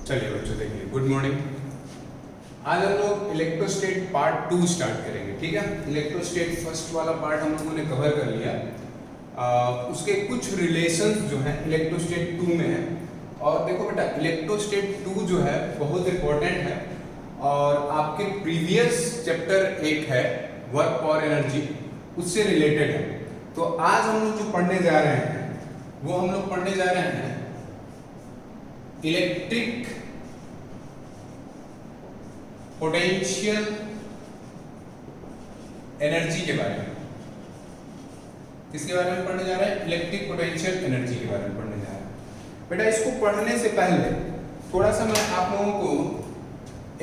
चलिए बच्चों देखिए, गुड मॉर्निंग। आज हम लोग इलेक्ट्रोस्टेट पार्ट 2 स्टार्ट करेंगे। ठीक है, इलेक्ट्रोस्टेट फर्स्ट वाला पार्ट हम लोगों ने कवर कर लिया। उसके कुछ रिलेशंस जो हैं इलेक्ट्रोस्टेट 2 में है। और देखो बेटा, इलेक्ट्रोस्टेट 2 जो है बहुत इंपॉर्टेंट है और आपके प्रीवियस चैप्टर 1 है वर्क पावर एनर्जी, उससे रिलेटेड है। तो आज हम लोग जो पढ़ने जा रहे हैं वो हम लोग पढ़ने जा रहे हैं इलेक्ट्रिक पोटेंशियल एनर्जी के बारे में। किसके बारे में पढ़ने जा रहे हैं? इलेक्ट्रिक पोटेंशियल एनर्जी के बारे में पढ़ने जा रहे हैं। बेटा, इसको पढ़ने से पहले थोड़ा सा मैं आप लोगों को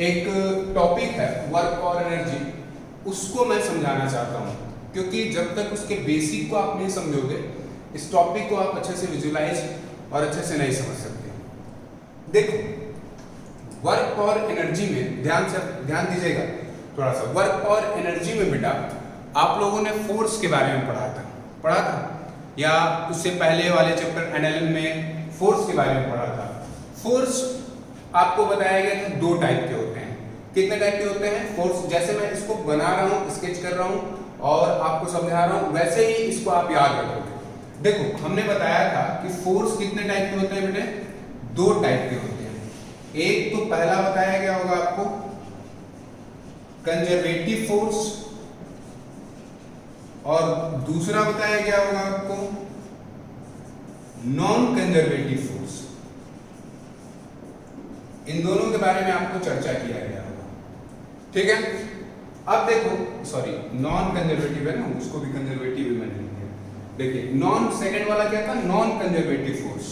एक टॉपिक है वर्क पावर एनर्जी, उसको मैं समझाना चाहता हूं, क्योंकि जब तक उसके बेसिक को आप नहीं समझोगे इस टॉपिक को आप अच्छे से विजुलाइज और अच्छे से नहीं समझ सकते। देखो, वर्क पावर एनर्जी में ध्यान दीजिएगा थोड़ा सा। वर्क पावर एनर्जी में बेटा आप लोगों ने फोर्स के बारे में पढ़ा था या उससे पहले वाले चैप्टर एनएलएम में फोर्स के बारे में पढ़ा था। फोर्स आपको बताया गया था दो टाइप के होते हैं। कितने टाइप के होते हैं फोर्स? जैसे मैं इसको बना रहा हूँ, स्केच कर रहा हूँ और आपको समझा रहा हूँ, वैसे ही इसको आप याद रखोगे। देखो, हमने बताया था कि फोर्स कितने टाइप के होते हैं बेटे? दो टाइप के होते हैं। एक तो पहला बताया गया होगा आपको कंजर्वेटिव फोर्स, और दूसरा बताया गया होगा आपको नॉन कंजर्वेटिव फोर्स। इन दोनों के बारे में आपको चर्चा किया गया होगा। ठीक है, अब देखो, सॉरी नॉन कंजर्वेटिव है ना, उसको भी कंजर्वेटिव ही मैंने लिखा। देखिए, नॉन सेकंड वाला क्या था? Non conservative force.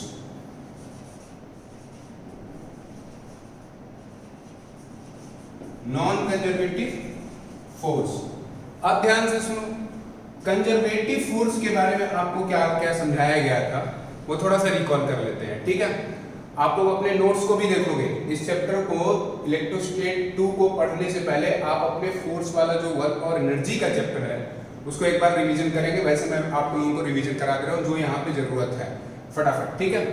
Non conservative force. अब ध्यान से सुनो, कंजर्वेटिव फोर्स के बारे में आपको क्या क्या समझाया गया था वो थोड़ा सा रिकॉल कर लेते हैं। ठीक है, आप लोग अपने नोट्स को भी देखोगे। इस चैप्टर को इलेक्ट्रोस्टेट 2 को पढ़ने से पहले आप अपने फोर्स वाला जो वर्क और एनर्जी का चैप्टर है उसको एक बार रिवीजन करेंगे। वैसे मैं आप लोगों को रिवीजन करा दे रहा हूं जो यहाँ पे जरूरत है फटाफट। ठीक है,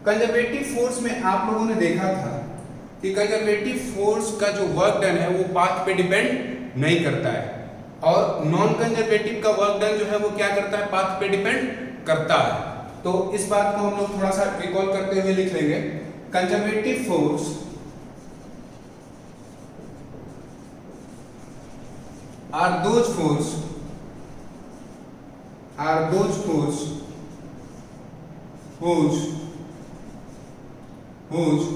कंजर्वेटिव फोर्स में आप लोगों ने देखा था कि कंजर्वेटिव फोर्स का जो वर्क डन है वो पाथ पे डिपेंड नहीं करता है, और नॉन कंजर्वेटिव का वर्क डन जो है वो क्या करता है? पाथ पे डिपेंड करता है। तो इस बात को हम लोग थोड़ा सा रिकॉल करते हुए लिख लेंगे। Conservative force are those force whose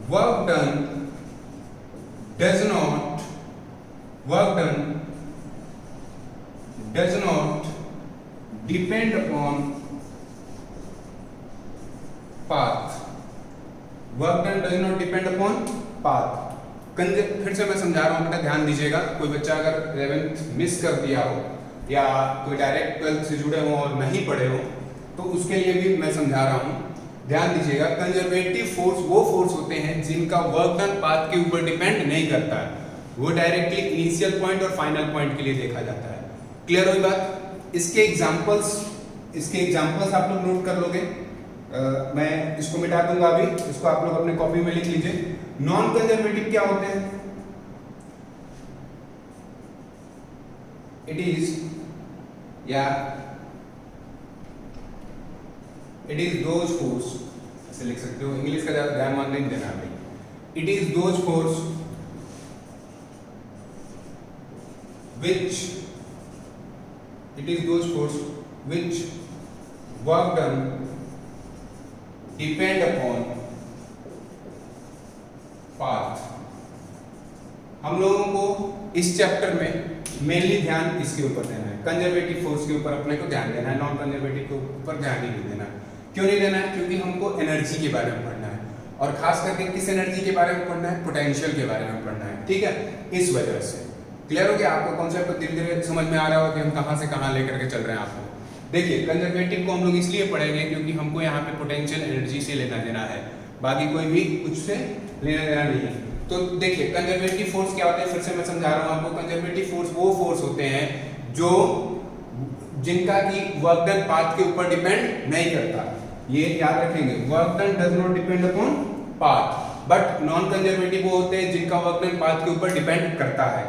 work done does not depend upon path. Work done does not depend upon path. फिर से मैं समझा रहा हूँ बेटा, ध्यान दीजिएगा। कोई बच्चा अगर 11th मिस कर दिया हो या कोई डायरेक्ट 12th से जुड़े हो और नहीं पढ़े हो तो उसके लिए भी मैं समझा रहा हूँ। ध्यान दीजिएगा, कंजर्वेटिव फोर्स वो फोर्स होते हैं जिनका वर्क डन पाथ के ऊपर डिपेंड नहीं करता है, वो डायरेक्टली इनिशियल पॉइंट और फाइनल पॉइंट के लिए देखा जाता है। क्लियर हुई बात? इसके एग्जांपल्स आप लोग नोट कर लोगे। मैं इसको मिटा दूंगा अभी, इसको आप लोग अपने कॉपी में लिख लीजिए। नॉन कंजर्वेटिव क्या होते हैं? इट इज दोज फोर्स, ऐसे लिख सकते हो, इंग्लिश का ज्यादा ध्यान मान नहीं देना भाई। It is those force which work done depend upon path। हम लोगों को इस चैप्टर में मेनली ध्यान इसके ऊपर देना है, कंजर्वेटिव फोर्स के ऊपर अपने को ध्यान देना है। नॉन कंजर्वेटिव के ऊपर ध्यान ही नहीं देना। क्यों नहीं देना है? क्योंकि हमको एनर्जी के बारे में पढ़ना है, और खास करके किस एनर्जी के बारे में पढ़ना है? पोटेंशियल के बारे में पढ़ना है। ठीक है, इस वजह से क्लियर हो गया आपको कॉन्सेप्ट? धीरे धीरे समझ में आ रहा हो कि हम कहां से कहां लेकर के चल रहे हैं आपको। देखिए, कंजर्वेटिव को हम लोग इसलिए पढ़ेंगे क्योंकि हमको यहाँ पे पोटेंशियल एनर्जी से लेना देना है, बाकी कोई भी कुछ से लेना देना नहीं है। तो देखिए, कंजर्वेटिव फोर्स क्या होते हैं? फिर से मैं समझा रहा हूँ आपको। कंजर्वेटिव फोर्स वो फोर्स होते हैं जो जिनका की वर्क डन पाथ के ऊपर डिपेंड नहीं करता। ये याद रखेंगे, work done does not depend upon path, but non conservative वो होते हैं जिनका वर्क डन पाथ के ऊपर डिपेंड करता है।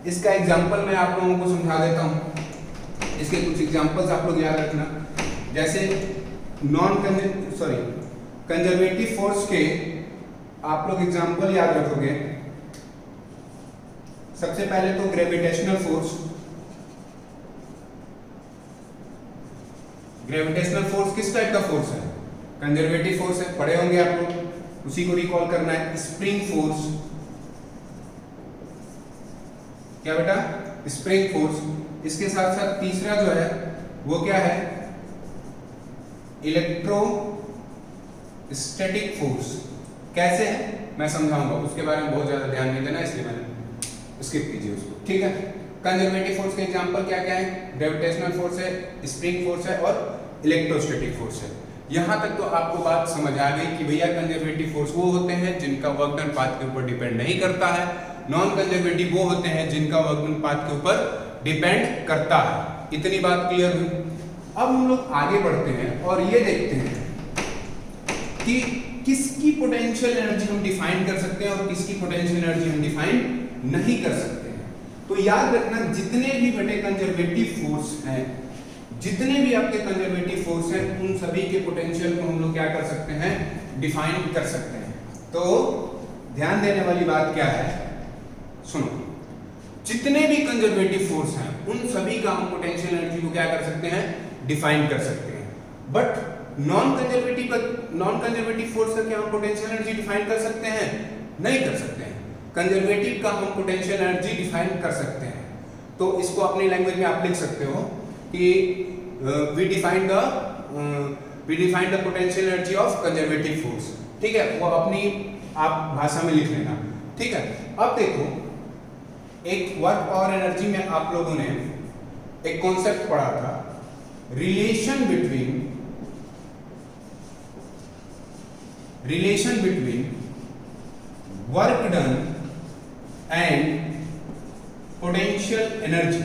इसका एग्जांपल मैं आप लोगों को समझा देता हूं। इसके कुछ एग्जांपल्स आप लोग याद रखना। जैसे कंजर्वेटिव फोर्स के आप लोग एग्जांपल याद रखोगे। सबसे पहले तो ग्रेविटेशनल फोर्स। ग्रेविटेशनल फोर्स किस टाइप का फोर्स है? कंजर्वेटिव फोर्स है, पढ़े होंगे आप लोग, उसी को रिकॉल करना है। स्प्रिंग फोर्स, क्या बेटा? Spring force. इसके साथ साथ तीसरा जो है वो क्या है? Electrostatic force. कैसे है मैं समझाऊंगा, उसके बारे में बहुत ज्यादा ध्यान नहीं देना, इसलिए मैंने स्किप कीजिए उसको, ठीक है। कंजर्वेटिव फोर्स के एग्जांपल क्या क्या है? ग्रेविटेशनल फोर्स है, स्प्रिंग फोर्स है और इलेक्ट्रोस्टैटिक फोर्स है। यहां तक तो आपको बात समझ आ गई कि भैया कंजर्वेटिव फोर्स वो होते हैं जिनका वर्क डन पाथ के ऊपर डिपेंड नहीं करता है, नॉन कंजर्वेटिव वो होते हैं जिनका वर्क डन पाथ के ऊपर डिपेंड करता है। इतनी बात क्लियर हुई। अब हम लोग आगे बढ़ते हैं और ये देखते हैं कि किसकी पोटेंशियल एनर्जी हम डिफाइन कर सकते हैं और किसकी पोटेंशियल एनर्जी हम डिफाइन नहीं कर सकते हैं। तो याद रखना, जितने भी बटे कंजर्वेटिव फोर्स हैं, जितने भी आपके कंजर्वेटिव फोर्स हैं, उन सभी के पोटेंशियल को हम लोग क्या कर सकते हैं? डिफाइन कर सकते हैं। तो ध्यान देने वाली बात क्या है, सुनो। जितने भी कंजर्वेटिव फोर्स हैं उन सभी का हम पोटेंशियल एनर्जी को क्या कर सकते हैं? डिफाइन कर सकते हैं। बट नॉन कंजर्वेटिव फोर्स का क्या हम पोटेंशियल एनर्जी डिफाइन कर सकते हैं? नहीं कर सकते हैं। कंजर्वेटिव का हम पोटेंशियल एनर्जी डिफाइन कर सकते हैं। तो इसको अपनी लैंग्वेज में आप लिख सकते हो कि we define the potential energy of conservative force, ठीक है। वो अपनी आप भाषा में लिख लेना, ठीक है। अब देखो, एक वर्क और एनर्जी में आप लोगों ने एक कॉन्सेप्ट पढ़ा था, relation between work done and potential energy.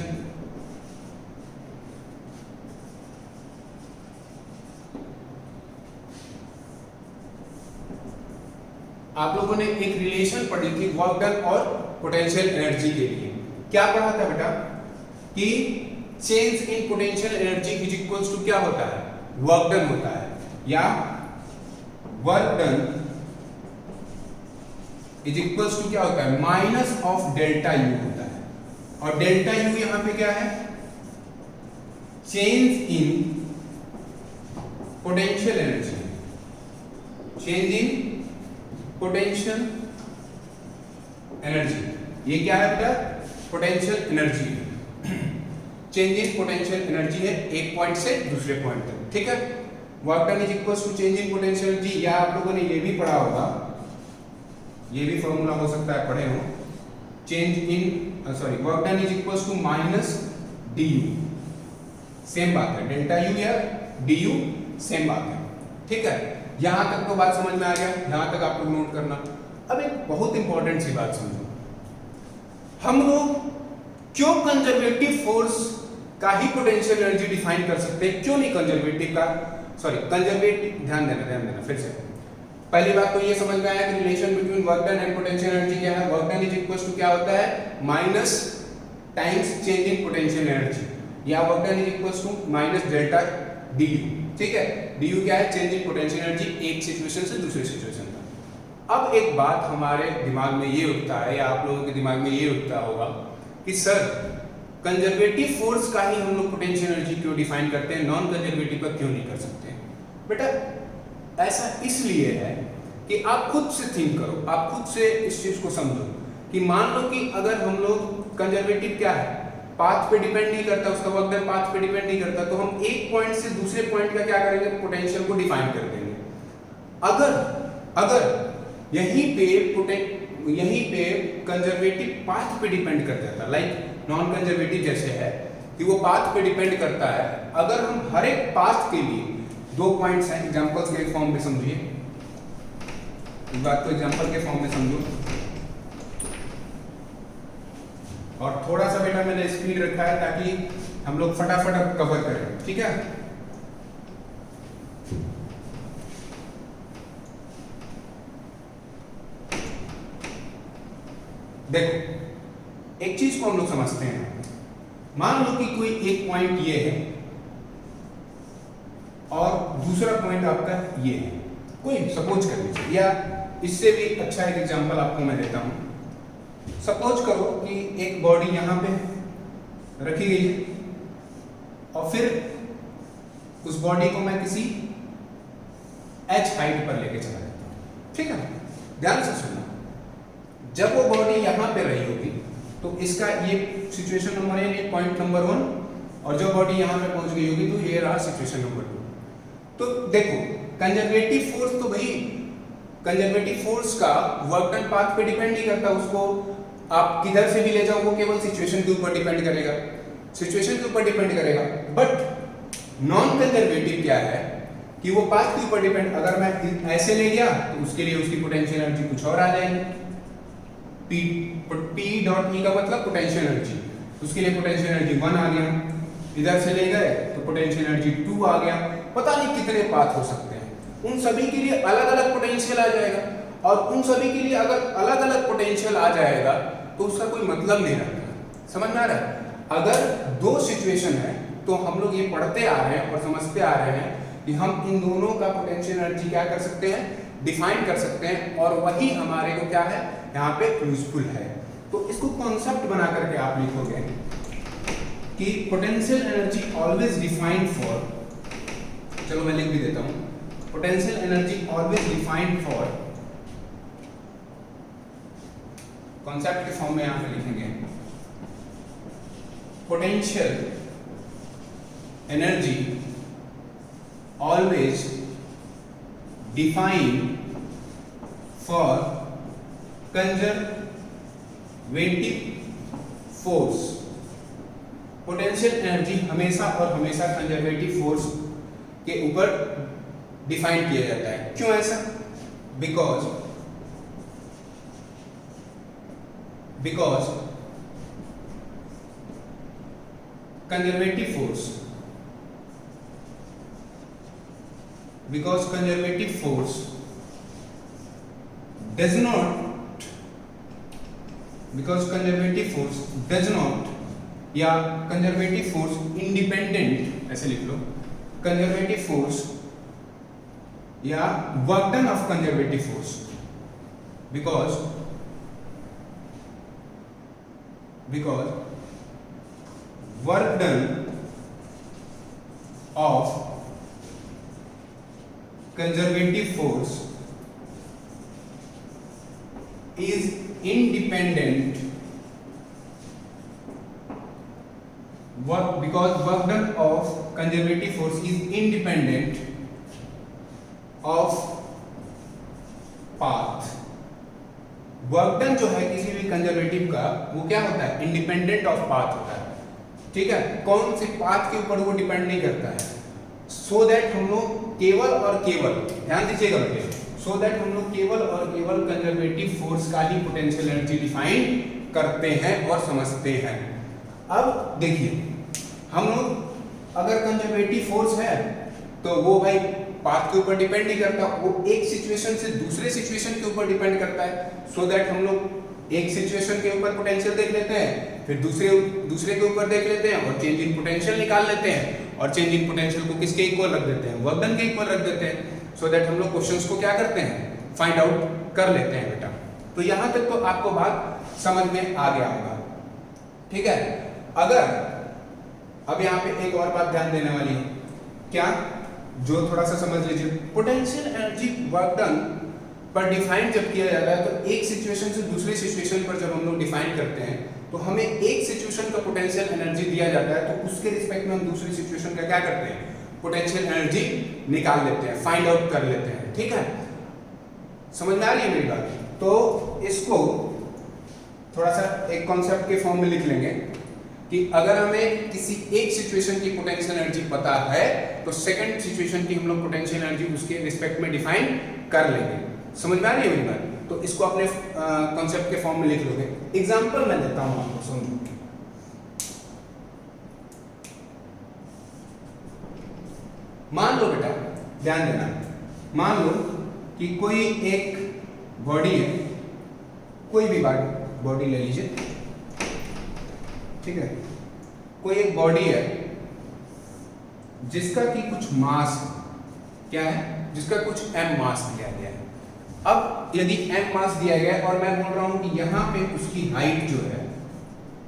आप लोगों ने एक रिलेशन पढ़ी थी वर्क डन और पोटेंशियल एनर्जी के लिए। क्या पढ़ा था बेटा? कि change in potential energy is equals to क्या होता है? वर्क डन होता है, या work done is equals to क्या होता है? माइनस ऑफ डेल्टा यू होता है। और डेल्टा यू यहां पे क्या है? Change in potential energy. Change in potential energy, ये क्या है बेटा? Potential energy. Change in potential energy है एक पॉइंट से दूसरे पॉइंट तक, ठीक है। Work done is equals to change in potential energy, या आप लोगों ने ये भी पढ़ा होगा, ये भी फॉर्मूला हो सकता है पढ़े हो। Work done is equals to minus D U, same बात है। डेल्टा यू या डी यू सेम बात है, ठीक है। यहां तक तो बात समझ में आ गया, यहां तक आप लोग नोट करना। अब एक बहुत इंपॉर्टेंट सी बात समझो, हम लोग क्यों कंजर्वेटिव फोर्स का ही पोटेंशियल एनर्जी डिफाइन कर सकते हैं, क्यों नहीं कंजर्वेटिव का? कंजर्वेटिव, ध्यान देना फिर से। पहली बात तो ये समझ में आया कि relation between work done and potential energy क्या है? Work done is equals to क्या होता है? Minus times change in potential energy, या work done is equals to minus delta D U, ठीक है। डी यू क्या है? चेंज इन पोटेंशियल एनर्जी एक सिचुएशन से दूसरे सिचुएशन तक। अब एक बात हमारे दिमाग में ये उठता है, या आप लोगों के दिमाग में ये उठता होगा कि सर, कंजर्वेटिव फोर्स का ही हम लोग पोटेंशियल एनर्जी क्यों डिफाइन करते हैं, नॉन कंजर्वेटिव का क्यों नहीं कर सकते? बेटा ऐसा इसलिए है कि आप खुद से थिंक करो, आप खुद से इस चीज को समझो कि मान लो कि अगर हम लोग, कंजर्वेटिव क्या है? पाथ पे डिपेंड नहीं करता, उसका वर्क डन पाथ पे डिपेंड नहीं करता, तो हम एक पॉइंट से दूसरे पॉइंट का क्या करेंगे? पोटेंशियल को डिफाइन कर देंगे। अगर यहीं पे कंजर्वेटिव पाथ पे डिपेंड कर जाता, लाइक नॉन कंजर्वेटिव जैसे है कि वो पाथ पे डिपेंड करता है। अगर हम हर एक पाथ के लिए दो पॉइंट्स हैं, एग्जांपल्स के फॉर्म में समझिए, इस बात को एग्जांपल के फॉर्म में समझो, और थोड़ा सा बेटा मैंने स्पीड रखा है ताकि हम लोग फटाफट कवर करें, ठीक है। देखो एक चीज को हम लोग समझते हैं, मान लो कि कोई एक पॉइंट ये है और दूसरा पॉइंट आपका ये है, कोई सपोज कर लीजिए, या इससे भी अच्छा एक एग्जांपल आपको मैं देता हूं। सपोज करो कि एक बॉडी यहां पे रखी गई है और फिर उस बॉडी को मैं किसी h हाइट पर लेके चला जाता हूं, ठीक है। ध्यान से सुनना, जब वो बॉडी यहां पे रही होगी तो इसका ये सिचुएशन नंबर 1, ये पॉइंट नंबर 1, और जब बॉडी यहां पे पहुंच गई होगी तो ये रहा सिचुएशन नंबर 2। तो देखो कंजर्वेटिव फोर्स तो भाई, कंजर्वेटिव फोर्स का वर्क डन पाथ पे डिपेंड नहीं करता, उसको आप किधर से भी ले जाओ वो केवल सिचुएशन के ऊपर डिपेंड करेगा, सिचुएशन के ऊपर डिपेंड करेगा। बट नॉन कंजर्वेटिव क्या है कि वो पाथ के ऊपर डिपेंड, अगर मैं ऐसे ले गया तो उसके लिए उसकी पोटेंशियल एनर्जी कुछ और आ जाएगी, P डॉट E का मतलब पोटेंशियल एनर्जी, उसके लिए पोटेंशियल एनर्जी 1 आ गया, इधर से ले गए तो पोटेंशियल एनर्जी 2 आ गया, पता नहीं कितने पाथ हो सकते हैं, उन सभी के लिए अलग अलग पोटेंशियल आ जाएगा, और उन सभी के लिए अगर अलग अलग पोटेंशियल आ जाएगा तो उसका कोई मतलब नहीं रहता। समझ में आ रहा है? अगर दो सिचुएशन है तो हम लोग ये पढ़ते आ रहे हैं और समझते आ रहे हैं कि हम इन दोनों का पोटेंशियल एनर्जी क्या कर सकते हैं, डिफाइन कर सकते हैं, और वही हमारे को क्या है यहाँ पे यूजफुल है। तो इसको कॉन्सेप्ट बना करके आप लिखोगे कि potential energy always defined for, चलो मैं लिख भी देता हूं, potential energy always defined for, concept के फॉर्म में यहां पे लिखेंगे, potential energy always defined for conservative force. Potential energy हमेशा और हमेशा कंजर्वेटिव फोर्स के ऊपर डिफाइन किया जाता है। क्यों ऐसा? Because conservative force, does not या कंजर्वेटिव फोर्स इंडिपेंडेंट, ऐसे लिख लो, कंजर्वेटिव फोर्स या work done of conservative force, because work done of conservative force is independent because work done of conservative force is independent of path। Work done जो है किसी भी conservative का वो क्या होता है, इंडिपेंडेंट ऑफ पाथ होता है, ठीक है। कौन से पाथ के ऊपर वो डिपेंड नहीं करता है, सो दैट हम लोग केवल और केवल, ध्यान दीजिएगा बेटे, सो दैट हम लोग केवल और केवल कंजर्वेटिव फोर्स का ही पोटेंशियल एनर्जी डिफाइन करते हैं और समझते हैं। अब देखिए, हम लोग अगर कंजर्वेटिव फोर्स है तो वो भाई पाथ के ऊपर डिपेंड नहीं करता, वो एक सिचुएशन से दूसरे सिचुएशन के ऊपर डिपेंड करता है, सो दैट हम लोग एक सिचुएशन के ऊपर पोटेंशियल देख लेते हैं, फिर दूसरे के ऊपर देख लेते हैं और चेंज इन पोटेंशियल निकाल लेते हैं, और चेंज इन पोटेंशियल को किसके इक्वल रख देते हैं, वर्क डन के इक्वल रख देते हैं, सो दैट हम लोग क्वेश्चंस को क्या करते हैं, फाइंड आउट कर लेते हैं बेटा। तो यहां तक तो आपको बात समझ में आ गया होगा, ठीक है। अगर अब यहाँ पे एक और बात ध्यान देने वाली है, क्या, जो थोड़ा सा समझ लीजिए, पोटेंशियल एनर्जी वर्क डन पर डिफाइन जब किया जाता है तो एक सिचुएशन से दूसरे सिचुएशन पर जब हम लोग डिफाइन करते हैं तो हमें एक सिचुएशन का पोटेंशियल एनर्जी दिया जाता है, तो उसके रिस्पेक्ट में हम दूसरी सिचुएशन का क्या करते हैं, पोटेंशियल एनर्जी निकाल लेते हैं, फाइंड आउट कर लेते हैं, ठीक है। समझ में आ रही है मेरी बात? तो इसको थोड़ा सा एक कॉन्सेप्ट के फॉर्म में लिख लेंगे कि अगर हमें किसी एक सिचुएशन की पोटेंशियल एनर्जी पता है तो सेकंड सिचुएशन की हम लोग पोटेंशियल एनर्जी उसके रिस्पेक्ट में डिफाइन कर लेंगे। समझ में आ रही है मेरी बात? तो इसको अपने कॉन्सेप्ट के फॉर्म में लिख लोगे। एग्जांपल मैं देता हूं आपको, समझो। मान लो बेटा, ध्यान देना, मान लो कि कोई एक बॉडी है, कोई भी बॉडी ले लीजिए, ठीक है। कोई एक बॉडी है जिसका कि कुछ मास क्या है, जिसका कुछ m मास दिया गया है। अब यदि m मास दिया गया है और मैं बोल रहा हूं कि यहां पे उसकी हाइट जो है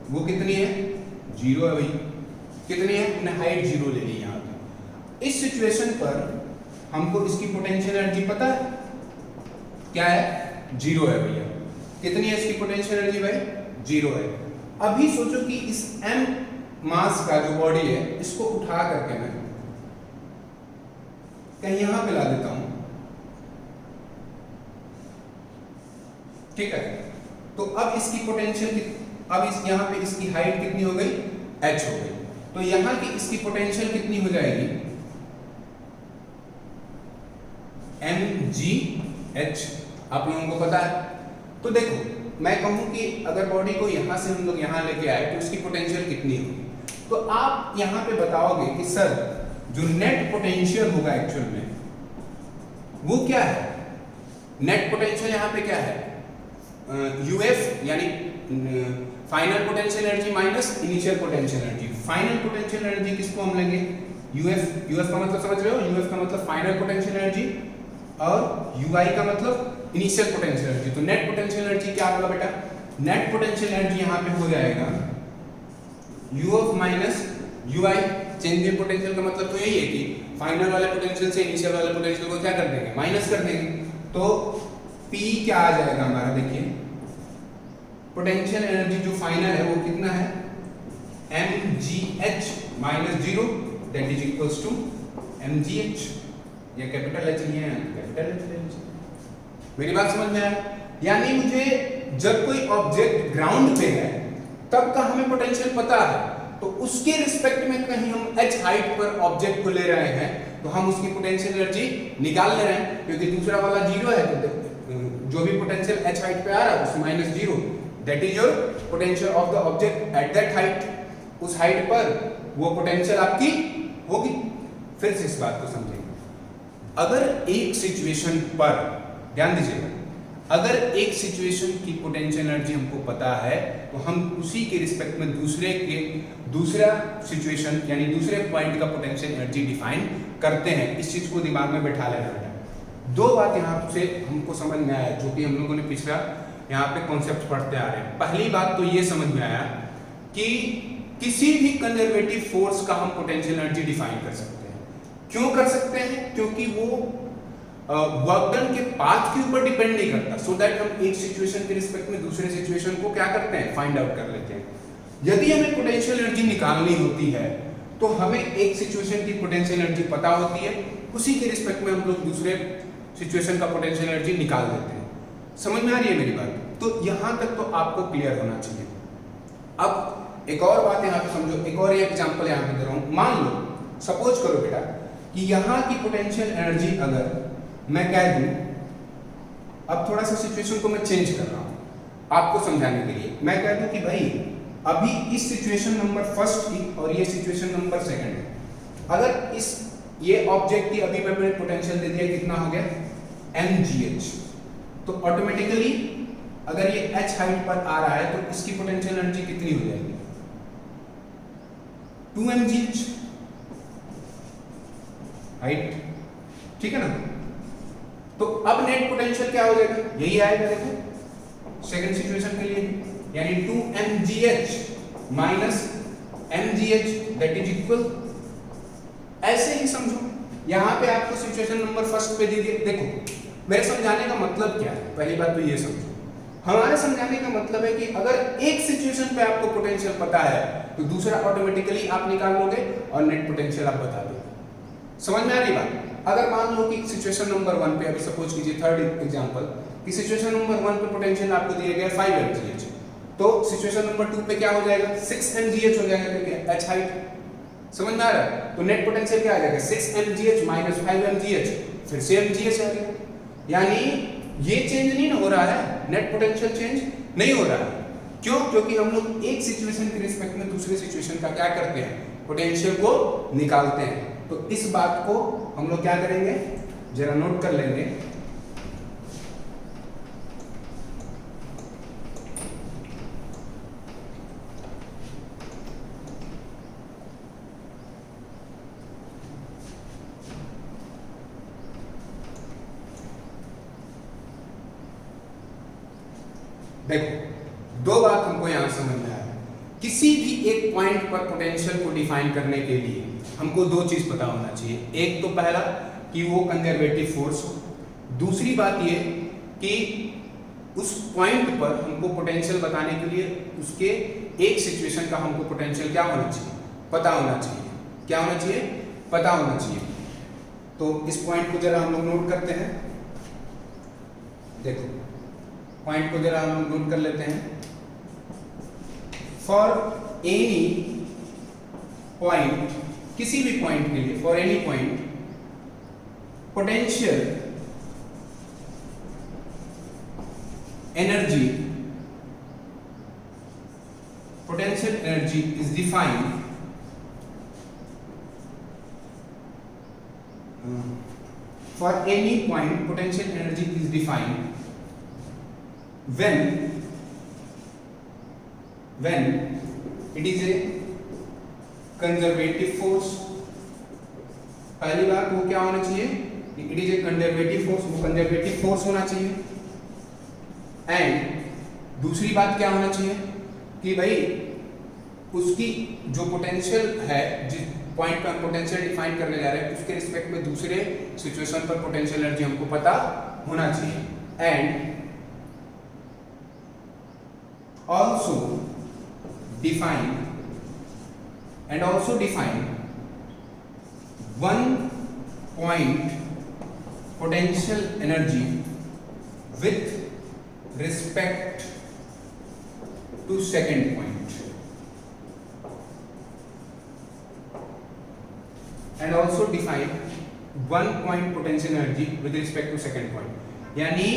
वो कितनी है, 0 है भाई। कितनी है, हमने हाइट 0 ले ली यहां पे। इस सिचुएशन पर हमको इसकी पोटेंशियल एनर्जी पता है क्या है, 0 है भैया। कितनी है इसकी पोटेंशियल एनर्जी भाई, 0 है। अभी सोचो कि इस m मास का जो बॉडी है इसको उठा करके मैं कहीं यहां पे ला देता हूं, ठीक है। तो अब इसकी पोटेंशियल, अब इस यहां पे इसकी हाइट कितनी हो गई, h हो गई। तो यहां की इसकी पोटेंशियल कितनी हो जाएगी, mgh। आप लोगों को पता है। तो देखो मैं कहूं कि अगर बॉडी को यहां से हम लोग यहां लेके आए तो उसकी पोटेंशियल कितनी होगी। तो आप यहां पे बताओगे कि सर जो नेट पोटेंशियल होगा एक्चुअल में वो क्या है। नेट पोटेंशियल यहां पे क्या है, यूएफ यानी final potential energy minus initial potential energy. Final potential energy किसको हम लेंगे, यूएफ। यूएफ का मतलब समझ रहे हो, यूएफ का मतलब फाइनल पोटेंशियल एनर्जी और यूआई का मतलब इनिशियल पोटेंशियल एनर्जी। तो नेट पोटेंशियल एनर्जी क्या होगा बेटा, नेट पोटेंशियल एनर्जी यहां पे हो जाएगा UF minus UI. Change in potential का मतलब तो यही है कि फाइनल वाले पोटेंशियल से इनिशियल वाले पोटेंशियल को क्या कर देंगे, माइनस कर देंगे। तो P क्या आ जाएगा हमारा, देखिए पोटेंशियल एनर्जी जो फाइनल है वो कितना है, mgh minus 0 that is equals to mgh। ये कैपिटल H नहीं है, कैपिटल H ले लीजिए। मेरी बात समझ में आया। यानी मुझे जब कोई ऑब्जेक्ट ग्राउंड पे है तब का हमें पोटेंशियल पता है, तो उसके रिस्पेक्ट में कहीं हम h हाइट पर ऑब्जेक्ट को ले रहे हैं तो हम उसकी पोटेंशियल एनर्जी निकाल ले रहे हैं, क्योंकि दूसरा वाला 0 है। तो जो भी पोटेंशियल h हाइट पे आ रहा है उसमें minus 0 that is your potential of the object at that height. उस हाइट पर वो पोटेंशियल आपकी होगी। फिर से इस बात को समझेंगे। अगर एक सिचुएशन पर ध्यान दीजिएगा, अगर एक सिचुएशन की पोटेंशियल एनर्जी हमको पता है तो हम उसी के रिस्पेक्ट में दूसरा सिचुएशन यानी दूसरे पॉइंट का पोटेंशियल एनर्जी डिफाइन करते हैं। इस चीज को दिमाग में बैठा लेना बेटा। दो बात यहाँ से हमको समझ में आया जो कि हम लोगों ने पिछला यहाँ पे कॉन्सेप्ट पढ़ते आ रहे हैं। पहली बात तो ये समझ में आया कि किसी भी कंजर्वेटिव फोर्स का हम पोटेंशियल एनर्जी डिफाइन कर सकते हैं। क्यों कर सकते हैं, क्योंकि वो वर्क डन के पाथ के ऊपर डिपेंड नहीं करता। सो दैट हम एक सिचुएशन के रिस्पेक्ट में दूसरे सिचुएशन को क्या करते हैं, फाइंड आउट कर लेते हैं। यदि हमें पोटेंशियल एनर्जी निकालनी होती है तो हमें एक सिचुएशन की पोटेंशियल एनर्जी पता होती है, उसी के रिस्पेक्ट में हम लोग दूसरे सिचुएशन का पोटेंशियल एनर्जी निकाल देते हैं। समझ में आ रही है मेरी बात। तो यहां तक तो आपको क्लियर होना चाहिए। अब एक और बात यहां पे समझो, एक और एग्जांपल यहां पे दे रहा हूं। मान लो, सपोज करो बेटा कि यहां की पोटेंशियल एनर्जी अगर मैं कह दूं, अब थोड़ा सा सिचुएशन को मैं चेंज कर रहा हूं आपको समझाने के लिए। मैं कह दूं कि भाई अभी इस सिचुएशन नंबर फर्स्ट की और ये सिचुएशन नंबर सेकंड है, अगर इस ये ऑब्जेक्ट की अभी मैंने पोटेंशियल दे दिया, कितना हो गया mgh। तो ऑटोमेटिकली अगर ये h हाइट पर आ रहा है तो इसकी पोटेंशियल एनर्जी कितनी हो जाएगी, 2 mgh हाइट, ठीक है ना। तो अब नेट पोटेंशियल क्या हो जाएगा, यही आएगा देखो सेकंड सिचुएशन के लिए, यानी 2 mgh minus mgh that is equal. ऐसे ही समझो, यहां पे आपको सिचुएशन नंबर फर्स्ट पे दे दिया। देखो मेरे समझाने का मतलब क्या है, पहली बात तो ये समझो। हमारे समझाने का मतलब है कि अगर एक सिचुएशन पे आपको पोटेंशियल पता है तो दूसरा ऑटोमेटिकली आप निकाल लोगे और नेट पोटेंशियल आप बता दोगे। समझ में आ रही बात। अगर मान लो कि सिचुएशन नंबर 1 पे, अभी सपोज कीजिए थर्ड एग्जांपल कि सिचुएशन नंबर 1 पे पोटेंशियल आपको दिया गया 5 mgh, तो सिचुएशन नंबर 2 पे क्या हो जाएगा, 6 mgh हो जाएगा, क्योंकि h हाइट। समझ में आ रहा है। तो नेट पोटेंशियल क्या आ जाएगा, 6 mgh माइनस 5 mgh, फिर से mgh आ गया। यानी ये चेंज नहीं हो रहा है, नेट पोटेंशियल चेंज नहीं हो रहा है। क्यों, क्योंकि हम लोग एक सिचुएशन के रिस्पेक्ट में दूसरे सिचुएशन का क्या करते हैं, पोटेंशियल को निकालते हैं। तो इस बात को हम लोग क्या करेंगे, जरा नोट कर लेंगे। देखो, दो बात हमको यहां समझ में आया। किसी भी एक पॉइंट पर पोटेंशियल को डिफाइन करने के लिए हमको दो चीज पता होना चाहिए। एक तो पहला कि वो कंजर्वेटिव फोर्स हो, दूसरी बात ये कि उस पॉइंट पर हमको पोटेंशियल बताने के लिए उसके एक सिचुएशन का हमको पोटेंशियल क्या होना चाहिए, पता होना चाहिए। क्या होना चाहिए? पता होना चाहिए। तो इस पॉइंट को जरा हम लोग नोट करते हैं। देखो, पॉइंट को जरा हम लोग नोट कर लेते हैं। फॉर एनी पॉइंट, किसी भी पॉइंट के लिए, for any point, potential energy is defined for any point potential energy is defined when it is a conservative force। पहली बात वो क्या होना चाहिए? It is a conservative force, वो कंजर्वेटिव फोर्स होना चाहिए। एंड दूसरी बात क्या होना चाहिए कि भाई उसकी जो पोटेंशियल है, जिस पॉइंट पर हम पोटेंशियल डिफाइन करने जा रहे हैं, उसके रिस्पेक्ट में दूसरे सिचुएशन पर पोटेंशियल एनर्जी हमको पता होना चाहिए। And also define one point potential energy with respect to second point, and also define one point potential energy with respect to second point। यानी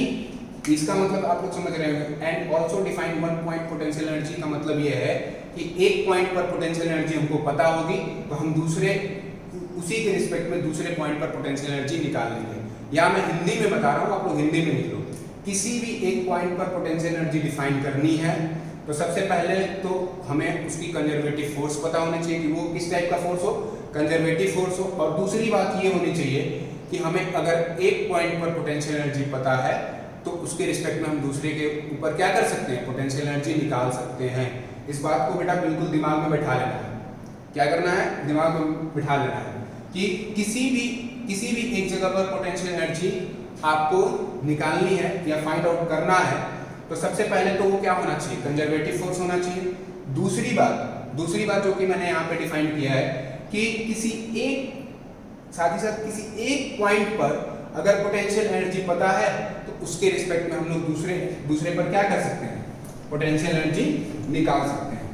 इसका मतलब आप लोग समझ रहे होंगे। And also define one point potential energy का मतलब ये है कि एक पॉइंट पर पोटेंशियल एनर्जी हमको पता होगी तो हम उसी के रिस्पेक्ट में दूसरे पॉइंट पर पोटेंशियल एनर्जी निकाल लेंगे। या मैं हिंदी में बता रहा हूँ, आप लोग हिंदी में लिख लो। किसी भी एक पॉइंट पर पोटेंशियल एनर्जी डिफाइन करनी है तो सबसे पहले तो हमें उसकी कंजर्वेटिव फोर्स पता होनी चाहिए कि वो किस टाइप का फोर्स हो, कंजर्वेटिव फोर्स हो। और दूसरी बात ये होनी चाहिए कि हमें अगर एक पॉइंट पर पोटेंशियल एनर्जी पता है तो उसके रिस्पेक्ट में हम दूसरे के ऊपर क्या कर सकते हैं, पोटेंशियल एनर्जी निकाल सकते हैं। इस बात को बेटा बिल्कुल दिमाग में बैठा लेना है। क्या करना है? दिमाग में बिठा लेना है कि किसी भी एक जगह पर पोटेंशियल एनर्जी आपको निकालनी है या फाइंड आउट करना है तो सबसे पहले तो वो क्या होना चाहिए, कंजर्वेटिव फोर्स होना चाहिए। दूसरी बात जो कि मैंने यहाँ पे डिफाइन किया है कि साथ ही साथ किसी एक पॉइंट पर अगर पोटेंशियल एनर्जी पता है तो उसके रिस्पेक्ट में हम लोग दूसरे पर क्या कर सकते हैं, पोटेंशियल एनर्जी निकाल सकते हैं।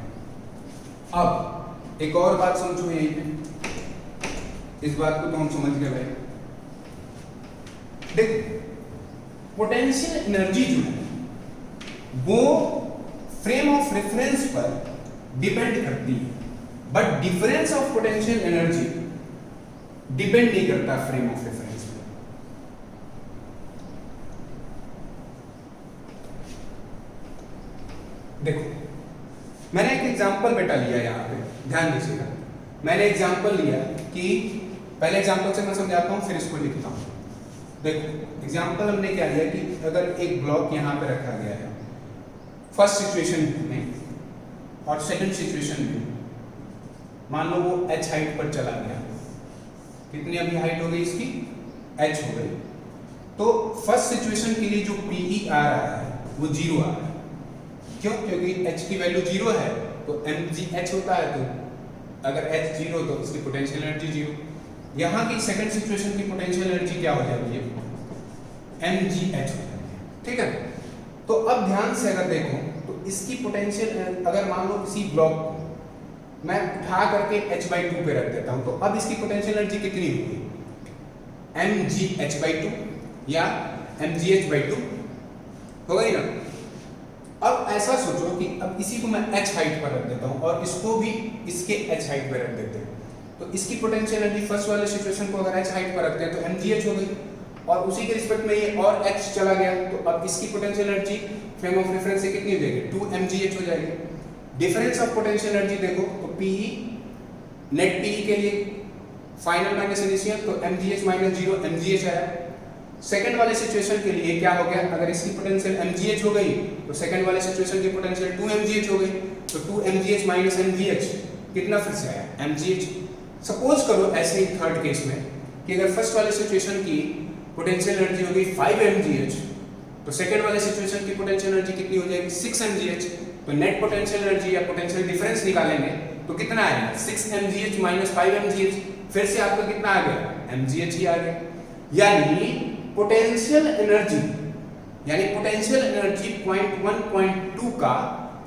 अब एक और बात समझो यहीं पे, इस बात को तो हम समझ गए भाई। देखो, पोटेंशियल एनर्जी जो है वो फ्रेम ऑफ रेफरेंस पर डिपेंड करती है, but difference of potential energy depend नहीं करता फ्रेम ऑफ रेफरेंस पर। देखो, मैंने एक एग्जांपल बेटा लिया यहाँ पे, ध्यान दीजिएगा। मैंने एग्जांपल लिया कि पहले एग्जांपल से मैं समझाता हूँ फिर इसको लिखता हूँ। देखो, एग्जांपल हमने क्या लिया कि अगर एक ब्लॉक यहाँ पे रखा गया है फर्स्ट सिचुएशन में और सेकंड सिचुएशन में, मान लो वो h हाइट पर चला गया। कितनी अभी हाइट हो गई इसकी? h हो गई। तो फर्स्ट सिचुएशन के लिए जो PE आ रहा है वो 0 आ रहा है। क्यों? क्योंकि h की वैल्यू 0 है तो mgh होता है, तो अगर h 0 तो इसकी पोटेंशियल एनर्जी 0। यहाँ की सेकंड सिचुएशन की पोटेंशियल एनर्जी क्या हो जाती है? mgh हो जाती है। ठीक है, तो अब ध्यान से अगर देखो तो इसकी पोटेंशियल, अगर मान लो इसी ब्लॉक को मैं उठा करके h/2 पे रख देता हूं तो अब इसकी पोटेंशियल एनर्जी कितनी होगी? mgh/2 या mgh/2 हो गई ना। अब ऐसा सोचो कि अब इसी को मैं h हाइट पर रख देता हूं और इसको भी इसके h हाइट पर रख देते हैं, तो इसकी पोटेंशियल एनर्जी फर्स्ट वाले सिचुएशन को अगर h हाइट पर रखते हैं तो mgh हो गई, और उसी के रिस्पेक्ट में ये और h चला गया तो अब इसकी potential energy frame of reference से कितनी हो जाएगी? 2 mgh हो जाएगी। डिफरेंस ऑफ पोटेंशियल एनर्जी देखो तो PE, नेट PE के लिए फाइनल माइनस इनिशियल, तो mgh - 0 mgh आया। सेकंड वाले सिचुएशन के लिए क्या हो गया, अगर इसकी पोटेंशियल mgh हो गई तो सेकंड वाले सिचुएशन की पोटेंशियल 2 mgh हो गई, तो 2 mgh माइनस mgh कितना फिर से आया mgh। सपोज करो ऐसे ही थर्ड केस में कि अगर फर्स्ट वाले सिचुएशन की पोटेंशियल एनर्जी हो गई 5 mgh, तो सेकंड वाले सिचुएशन की पोटेंशियल एनर्जी कितनी हो जाएगी 6 mgh। तो नेट पोटेंशियल एनर्जी या पोटेंशियल डिफरेंस निकालेंगे तो कितना आएगा 6 mgh माइनस 5 mgh, फिर से आपका कितना आ गया mgh ही आ गया। यानी पोटेंशियल एनर्जी पॉइंट 1.2 का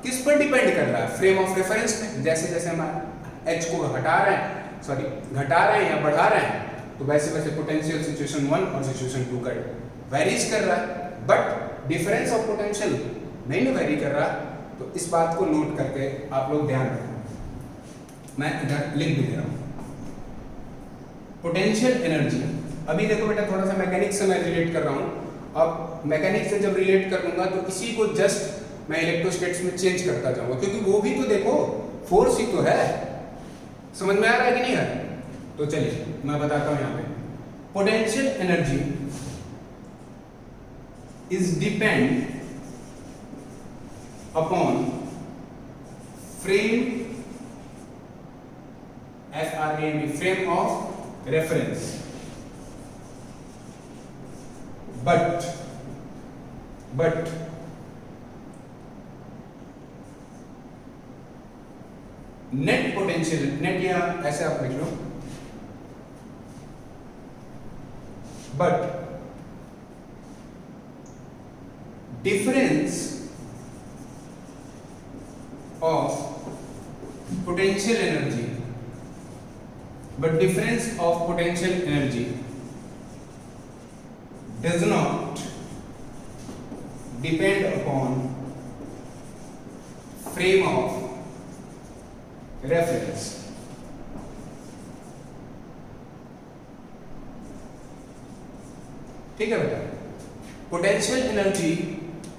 किस पर डिपेंड कर रहा है, फ्रेम ऑफ रेफरेंस पे। जैसे जैसे हम h को घटा रहे हैं या बढ़ा रहे हैं, तो वैसे वैसे पोटेंशियल सिचुएशन 1 और सिचुएशन 2 का वेरीज कर रहा है, बट डिफरेंस ऑफ पोटेंशियल नहीं वेरी कर रहा। तो इस बात को नोट करके आप लोग ध्यान रखें, मैं इधर लिख भी दे रहा हूं। पोटेंशियल एनर्जी, अभी देखो बेटा थोड़ा सा मैकेनिक्स से मैं रिलेट कर रहा हूं। अब मैकेनिक्स से जब रिलेट कर लूंगा तो इसी को जस्ट मैं इलेक्ट्रोस्टैटिक्स में चेंज करता जाऊंगा, क्योंकि वो भी तो देखो फोर्स ही तो है। समझ में आ रहा है कि नहीं है? तो चलिए मैं बताता हूं यहां पे। Potential energy is depend upon frame frame of reference, but net potential, net या ऐसे आप लिख लो, but difference of potential energy does not depend upon frame of reference। ठीक है बेटा, पोटेंशियल एनर्जी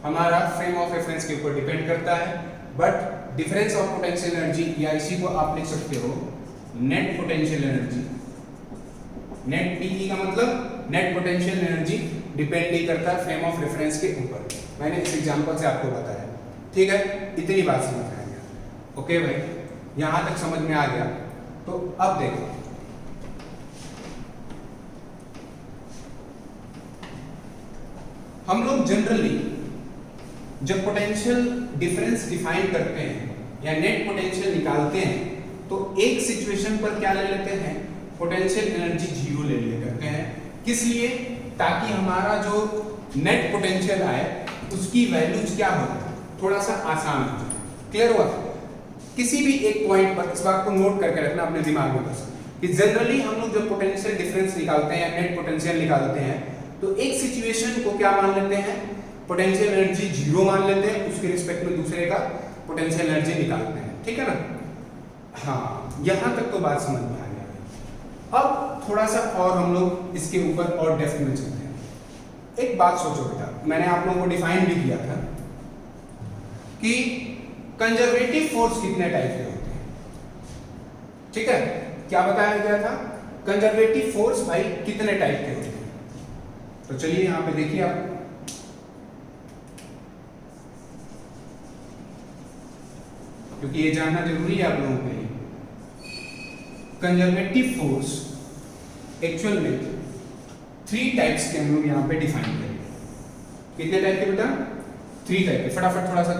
हमारा फ्रेम ऑफ रेफरेंस के ऊपर डिपेंड करता है, but difference of potential energy, या इसी को आप लिख सकते हो net potential energy, net PE का मतलब नेट पोटेंशियल एनर्जी डिपेंड नहीं करता फ्रेम ऑफ रेफरेंस के ऊपर। मैंने इस एग्जांपल से आपको बताया, ठीक है? इतनी बात समझ में आ गया? ओके भाई, यहां तक समझ में आ गया? तो अब देखो, हम लोग जनरली जब पोटेंशियल डिफरेंस डिफाइन करते हैं या नेट पोटेंशियल निकालते हैं, तो एक सिचुएशन पर क्या ले लेते हैं, पोटेंशियल एनर्जी 0 ले लिया करते हैं। किस लिए? ताकि हमारा जो नेट पोटेंशियल आए उसकी वैल्यूज क्या हो, थोड़ा सा आसान हो जाए। क्लियर हुआ? किसी भी एक पॉइंट पर इस बात को नोट करके रखना अपने दिमाग में बस, कि जनरली हम लोग जब पोटेंशियल डिफरेंस निकालते हैं या नेट पोटेंशियल निकालते हैं, तो एक सिचुएशन को क्या मान लेते हैं, पोटेंशियल एनर्जी 0 मान लेते हैं, उसके रिस्पेक्ट में दूसरे का पोटेंशियल एनर्जी निकालते हैं। ठीक है ना? हाँ, यहां तक तो बात समझ में आ गया। अब थोड़ा सा और हम लोग इसके ऊपर और डेप्थ में चलते हैं। एक बात सोचो बेटा, मैंने आप लोगों को डिफाइन भी किया था कि कंजर्वेटिव फोर्स कितने टाइप के होते हैं। ठीक है, क्या बताया गया था? कंजर्वेटिव फोर्स भाई कितने टाइप के होते हैं। तो चलिए यहां पे देखिए आप, क्योंकि ये जानना जरूरी है आप लोगों के लिए। कंजर्वेटिव फोर्स एक्चुअल में 3 टाइप्स के हम लोग यहां पे डिफाइन करेंगे। कितने टाइप के बेटा? 3 टाइप के। फटाफट थोड़ा सा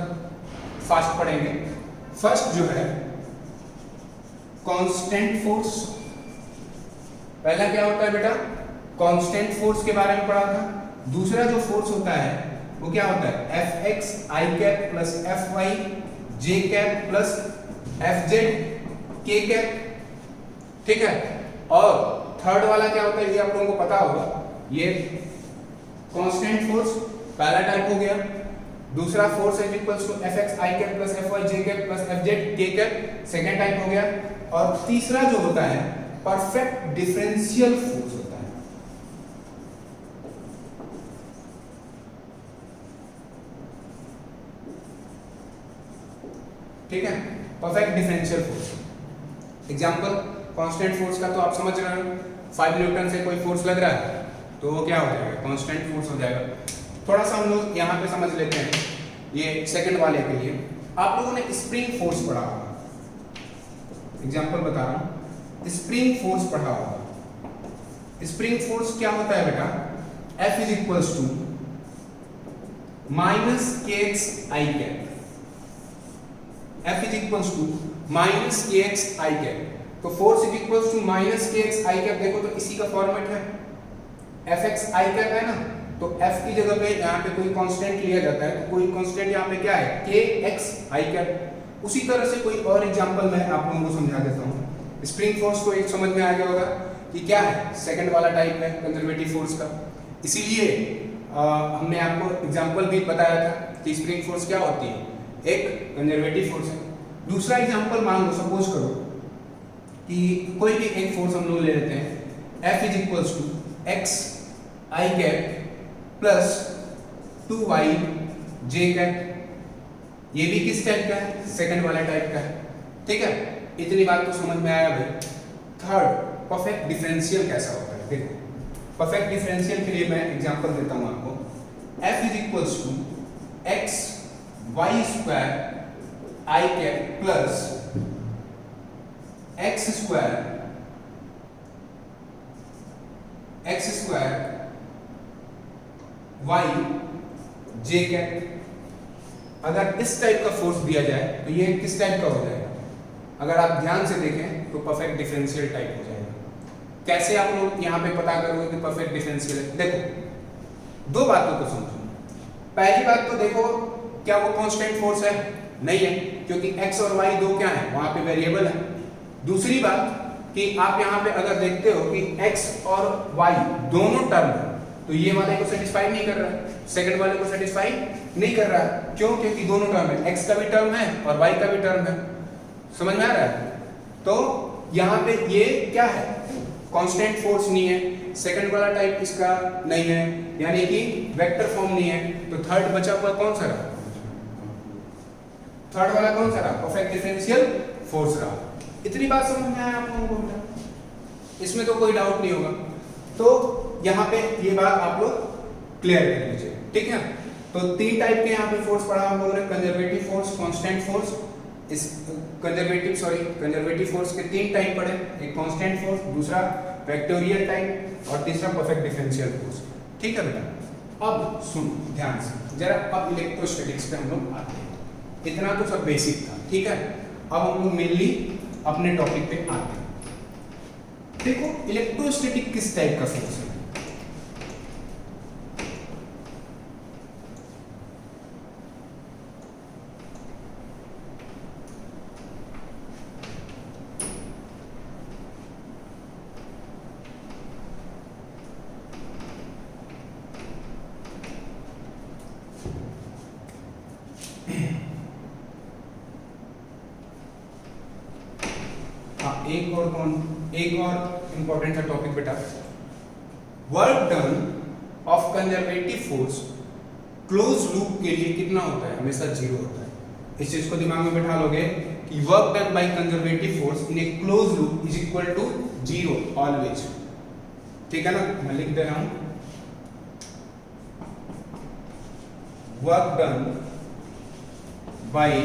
फास्ट पढ़ेंगे। फर्स्ट जो है कांस्टेंट फोर्स। पहला क्या होता है बेटा? कांस्टेंट फोर्स के बारे में पढ़ा था। दूसरा जो फोर्स होता है वो क्या होता है? Fx i cap plus Fy j cap plus Fz k cap. ठीक है, और थर्ड वाला क्या होता है ये आप लोगों को पता होगा। ये कांस्टेंट फोर्स पहला टाइप हो गया। दूसरा force is equals to Fx i cap plus Fy j cap plus Fz k cap, second type हो गया। और तीसरा जो होता है परफेक्ट डिफरेंशियल फोर्स होता है। ठीक है, perfect differential force. Example, constant force का तो आप समझ रहे हो, 5 न्यूटन से कोई फोर्स लग रहा है, तो वो क्या हो जाएगा, कांस्टेंट फोर्स हो जाएगा। थोड़ा सा हम लोग यहाँ पे समझ लेते हैं, ये सेकंड वाले के लिए आप लोगों ने स्प्रिंग फोर्स पढ़ा होगा, एग्जांपल बता रहा हूँ, स्प्रिंग फोर्स पढ़ा होगा। स्प्रिंग फोर्स क्या होता है बेटा, F is equals to minus K X I cap, F is equals to minus K X I cap. तो force is equals to minus K X I cap, देखो तो इसी का फॉर्मेट है, एफ एक्स आई कैप है ना, तो F की जगह पे यहाँ पे कोई कांस्टेंट लिया जाता है, तो कोई कांस्टेंट यहाँ पे क्या है, के एक्स आई कैप। उसी तरह से कोई और एग्जांपल मैं आप लोगों को समझा देता हूँ। स्प्रिंग फोर्स को एक समझ में आ गया होगा कि क्या है, सेकंड वाला टाइप है कंजर्वेटिव फोर्स का। इसीलिए हमने आपको एग्जांपल भी बताया था कि स्प्रिंग फोर्स क्या होती है, एक कंजर्वेटिव फोर्स है। दूसरा एग्जांपल मान लो, सपोज करो कि कोई भी एक फोर्स हम लोग ले लेते हैं, F is equals to x I cap plus 2y j cap. ये भी किस टाइप का है, सेकंड वाला टाइप का है, ठीक है। इतनी बात तो समझ में आया भाई। थर्ड, परफेक्ट डिफरेंशियल कैसा होता है, देखो परफेक्ट डिफरेंशियल के लिए मैं एग्जांपल देता हूं आपको। F is equals to x y square I cap plus x square y J cap. अगर इस टाइप का फोर्स दिया जाए तो ये किस टाइप का हो जाएगा, अगर आप ध्यान से देखें तो परफेक्ट डिफरेंशियल टाइप हो जाएगा। कैसे आप लोग यहाँ पे पता करोगे कि परफेक्ट डिफरेंशियल है, देखो दो बातों को समझो। पहली बात तो देखो, क्या वो कांस्टेंट फोर्स है, नहीं है, क्योंकि x और y दो क्या है, वहां पे वेरिएबल है। दूसरी बात कि आप यहाँ पे अगर देखते हो कि x और y दोनों टर्म है, तो ये वाले को सेटिस्फाई नहीं कर रहा है, सेकंड वाले को सेटिस्फाई नहीं कर रहा है। क्यों, क्योंकि दोनों टर्म है, x का भी टर्म है और y का भी टर्म है। समझ में आ रहा है। तो यहाँ पे ये क्या है, कांस्टेंट फोर्स नहीं है, सेकंड वाला टाइप इसका नहीं है, यानी कि वेक्टर फॉर्म नहीं है। तो थर्ड बचा हुआ कौन सा रहा, थर्ड वाला कौन सा रहा, परफेक्ट डिफरेंशियल फोर्स रहा। इतनी बात समझ में आया आप लोगों को, इसमें तो कोई डाउट नहीं होगा। तो यहाँ पे ये बात आप लोग क्लियर कर लीजिए, ठीक है। तो तीन टाइप के यहाँ पे फोर्स पढ़ा हम लोगों ने, कंजर्वेटिव फोर्स, कांस्टेंट फोर्स। इस कंजर्वेटिव फोर्स के तीन टाइप पढ़े, एक कांस्टेंट फोर्स, दूसरा वेक्टोरियल टाइप और तीसरा परफेक्ट डिफरेंशियल फोर्स, ठीक है बेटा। अब सुनो ध्यान से जरा, अब इलेक्ट्रोस्टैटिक्स पे हम लोग आते हैं। इतना तो सब बेसिक था, ठीक है। अब हम लोग मेनली अपने टॉपिक पे आते हैं। देखो इलेक्ट्रोस्टैटिक किस टाइप का फोर्स है, एक और इंपॉर्टेंट सा टॉपिक बेटा, work done of conservative force close loop के लिए कितना होता है, हमेशा जीरो होता है। इस चीज को दिमाग में बैठा लोगे कि work done by conservative force in a close loop is equal to zero always, ठीक है ना। मैं लिख दे रहा हूं, work done by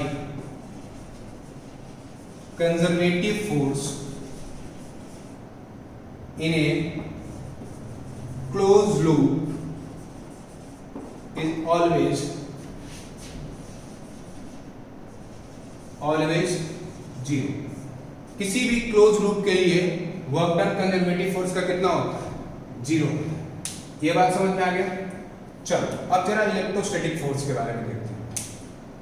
conservative force in a closed loop is always zero. किसी भी क्लोज लूप के लिए वर्क डन कंजर्वेटिव फोर्स का कितना होता है, जीरो होता है। ये बात समझ में आ गया। चलो अब जरा इलेक्ट्रोस्टैटिक फोर्स के बारे में देखते हैं।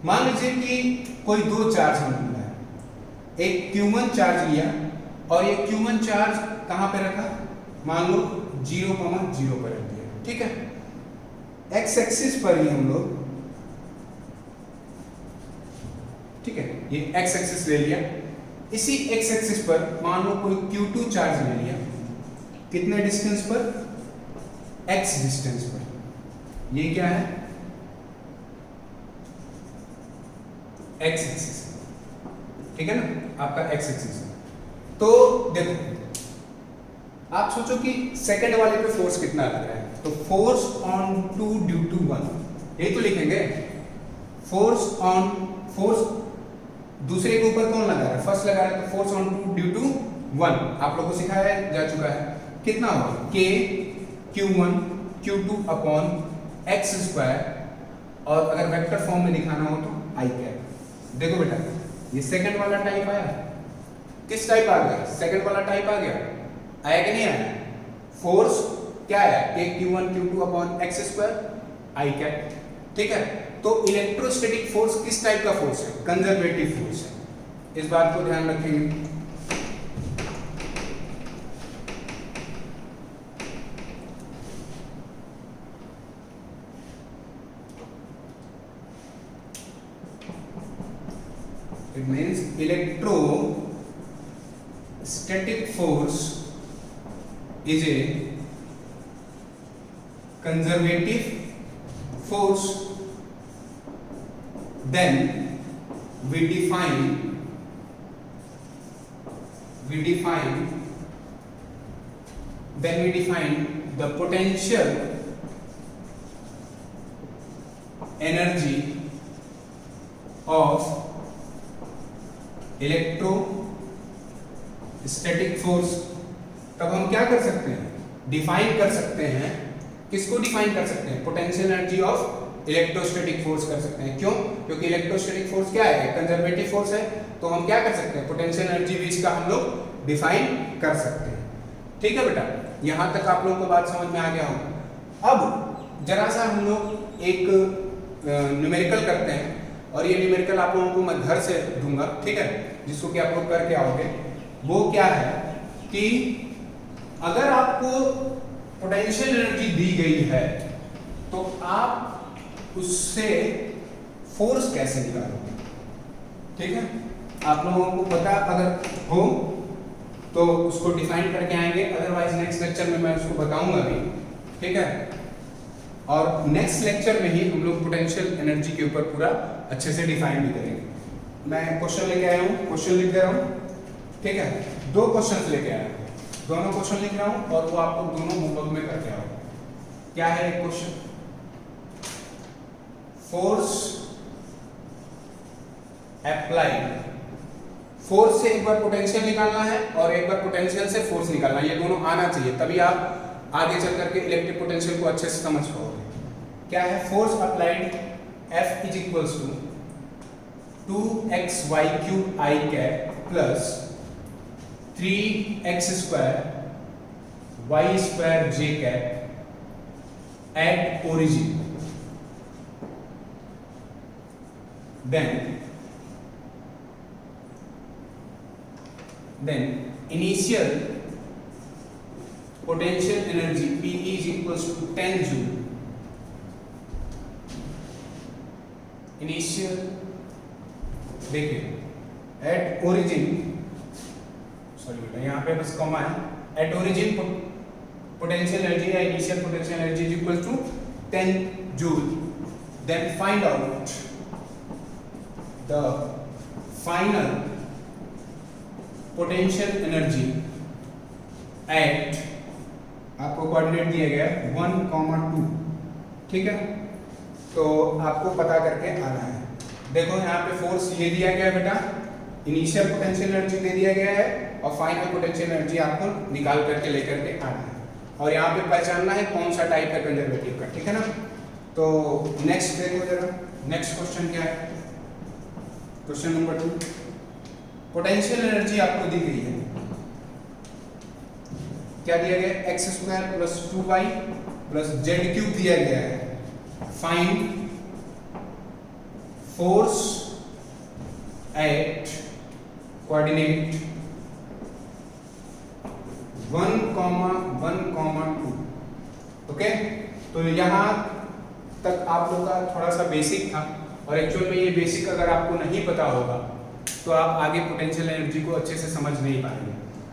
मान लीजिए कि कोई दो चार्ज मिला है, एक Q1 चार्ज लिया और ये Q1 चार्ज कहां पे रखा, मान लो 0,0 पर रख दिया, ठीक है। एक्स एक्सिस पर ही हम लोग, ठीक है, ये एक्स एक्सिस ले लिया। इसी एक्स एक्सिस पर मान लो कोई Q2 चार्ज ले लिया, कितने डिस्टेंस पर, x डिस्टेंस पर। ये क्या है, एक्स एक्सिस, ठीक है ना, आपका एक्स एक्सिस। तो देखो आप सोचो कि सेकंड वाले पे फोर्स कितना लग रहा है, तो फोर्स ऑन 2 ड्यू टू 1, यही तो लिखेंगे। फोर्स दूसरे के ऊपर कौन लगा रहा है, फर्स्ट लगा रहा है, तो फोर्स ऑन 2 ड्यू टू 1 आप लोगों को सिखाया जा चुका है। कितना होगा k q1 q2 upon x square, और अगर वेक्टर फॉर्म में दिखाना हो तो i कैप। देखो बेटा ये सेकंड वाला टाइप आया, किस टाइप आ गया, सेकंड वाला टाइप आ गया, आया कि नहीं आया। फोर्स क्या आया, k q1 q2 upon x square i cap, ठीक है। तो इलेक्ट्रोस्टैटिक फोर्स किस टाइप का फोर्स है, कंजर्वेटिव फोर्स है, इस बात को ध्यान रखेंगे। It means electrostatic force is a conservative force. Then we define the potential energy of electrostatic force. तब हम क्या कर सकते हैं, डिफाइन कर सकते हैं, किसको डिफाइन कर सकते हैं, potential energy of electrostatic force कर सकते हैं। क्यों, क्योंकि इलेक्ट्रोस्टैटिक फोर्स क्या है, कंजर्वेटिव फोर्स है, तो हम क्या कर सकते हैं, पोटेंशियल एनर्जी भी इसका हम लोग डिफाइन कर सकते हैं। ठीक है बेटा, यहां तक आप लोगों को बात समझ में आ गया होगा। अब जरा सा हम लोग एक न्यूमेरिकल करते हैं, और ये न्यूमेरिकल आप लोगों को मैं घर से दूंगा, ठीक है, जिसको कि आप लोग करके आओगे। वो क्या है कि अगर आपको पोटेंशियल एनर्जी दी गई है तो आप उससे फोर्स कैसे निकालोगे, ठीक है। आप लोगों को पता अगर हो तो उसको डिफाइन करके आएंगे, अदरवाइज नेक्स्ट लेक्चर में मैं उसको बताऊंगा भी, ठीक है। और नेक्स्ट लेक्चर में ही हम लोग पोटेंशियल एनर्जी के ऊपर पूरा अच्छे से डिफाइन भी करेंगे। मैं क्वेश्चन लेके आया हूँ, क्वेश्चन लिख दे रहा हूँ, ठीक है। 2 क्वेश्चंस लेके आया हूँ, दोनों क्वेश्चन लिख रहा हूँ और वो आप लोग दोनों होमवर्क में करके आओ। क्या है एक क्वेश्चन, फोर्स अप्लाइड, फोर्स से एक बार पोटेंशियल निकालना है और एक बार पोटेंशियल से फोर्स निकालना है, ये दोनों आना चाहिए, तभी आप आगे चल करके इलेक्ट्रिक पोटेंशियल को अच्छे से समझ पाओगे। क्या है, force applied F is equals to 2xy cube i cap plus 3x square y square j cap at origin. then initial potential energy P is equals to 10 joule, initial देखिए at origin, sorry बेटा यहाँ पे बस comma है, at origin potential energy या initial potential energy is equal to 10 joule. Then find out the final potential energy at, आपको coordinate दिया गया है 1,2, ठीक है। तो आपको पता करके आना है। देखो यहाँ पे फोर्स ये दिया गया है बेटा, इनिशियल पोटेंशियल एनर्जी दे दिया गया है और फाइनल पोटेंशियल एनर्जी आपको निकाल करके लेकर के आना है, और यहाँ पे पहचानना है कौन सा टाइप है कंजर्वेटिव का, ठीक है ना। तो नेक्स्ट देखो जरा, नेक्स्ट क्वेश्चन क्या है, क्वेश्चन नंबर 2। पोटेंशियल एनर्जी आपको दी गई है, क्या दिया गया, x square plus 2y plus Z cube दिया गया है। Find force at coordinate 1,1,2, okay. तो यहां तक आप लोग का थोड़ा सा बेसिक था, और एक्चुअल में ये बेसिक अगर आपको नहीं पता होगा तो आप आगे पोटेंशियल एनर्जी को अच्छे से समझ नहीं पाएंगे।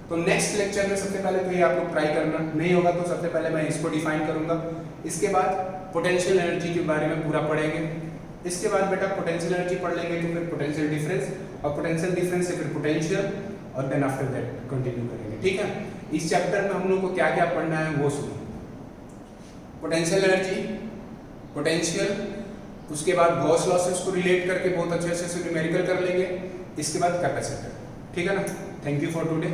तो नेक्स्ट लेक्चर में सबसे पहले तो ये आप लोग ट्राई करना, नहीं होगा तो सबसे पहले मैं इसको डिफाइन करूंगा, इसके बाद पोटेंशियल एनर्जी के बारे में पूरा पढ़ेंगे। इसके बाद बेटा पोटेंशियल एनर्जी पढ़ लेंगे तो फिर पोटेंशियल डिफरेंस, और पोटेंशियल डिफरेंस से फिर पोटेंशियल, और देन आफ्टर दैट कंटिन्यू करेंगे, ठीक है। इस चैप्टर में हम लोग को क्या क्या पढ़ना है वो सुनो। पोटेंशियल एनर्जी, पोटेंशियल, उसके बाद गॉस लॉसेस को रिलेट करके बहुत अच्छे से न्यूमेरिकल कर लेंगे, इसके बाद कैपेसिटर। ठीक है ना। Thank you for today.